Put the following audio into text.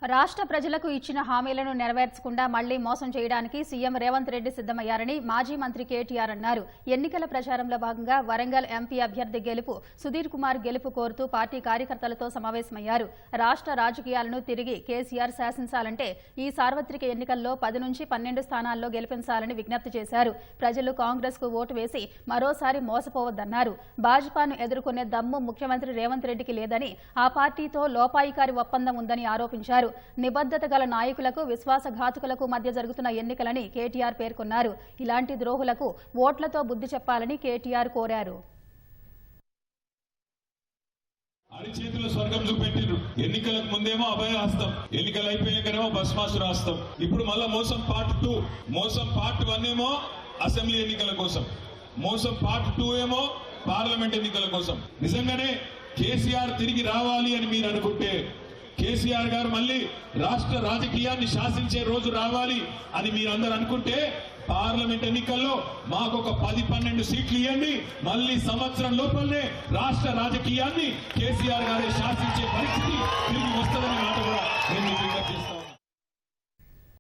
రాష్ట్ర ప్రజలకు ఇచ్చిన హామీలను నెరవేర్చకుండా మళ్లీ మోసం చేయడానికి సీఎం రేవంత్ రెడ్డి సిద్ధమయ్యారని మాజీ మంత్రి కేటీఆర్ అన్నారు. ఎన్నికల ప్రచారంలో భాగంగా వరంగల్ ఎంపీ అభ్యర్థి గెలుపు సుధీర్ కుమార్ గెలుపు కోరుతూ పార్టీ కార్యకర్తలతో సమావేశమయ్యారు. రాష్ట్ర రాజకీయాలను తిరిగి కేసీఆర్ శాసించాలంటే ఈ సార్వత్రిక ఎన్నికల్లో 10 నుంచి 12 స్థానాల్లో గెలిపించాలని విజ్ఞప్తి చేశారు. ప్రజలు కాంగ్రెస్ కు ఓటు వేసి మరోసారి మోసపోవద్దన్నారు. భాజపాను ఎదుర్కొనే దమ్ము ముఖ్యమంత్రి రేవంత్ రెడ్డికి లేదని, ఆ పార్టీతో లోపాయికారి ఒప్పందం ఉందని ఆరోపించారు. నిబద్ధత గల నాయకులకు విశ్వాసఘాతుకులకు మధ్య జరుగుతున్న ఎన్నికలని కేటీఆర్ పేర్కొన్నారు. ఇలాంటి ద్రోహులకు ఓట్లతో బుద్ధి చెప్పాలని కేటీఆర్ కోరారు. అరిచేతుల స్వర్గం చూపెట్టిరు. ఎన్నికలకు ముందేమో అభయహస్తం, ఎన్నికలు అయిపోయాకనేమో భస్మాసుర హస్తం. ఇప్పుడు మళ్ళా మోసం పార్ట్ 2, మోసం పార్ట్ 1 ఏమో అసెంబ్లీ ఎన్నికల కోసం, మోసం పార్ట్ 2 ఏమో పార్లమెంట్ ఎన్నికల కోసం. నిజంగానే కేసీఆర్ తిరిగి రావాలి అని మీరు అనుకుంటే, కేసీఆర్ గారు మళ్ళీ రాష్ట్ర రాజకీయాన్ని శాసించే రోజు రావాలి అని మీరందరూ అనుకుంటే, పార్లమెంట్ ఎన్నికల్లో మాకు ఒక 10-12 సీట్లు ఇవ్వండి. మళ్ళీ సంవత్సరం లోపలనే రాష్ట్ర రాజకీయాన్ని కేసీఆర్ గారే శాసించే పరిస్థితి తిరిగి వస్తుందని మాట కూడా నేను విజ్ఞప్తి చేస్తాను.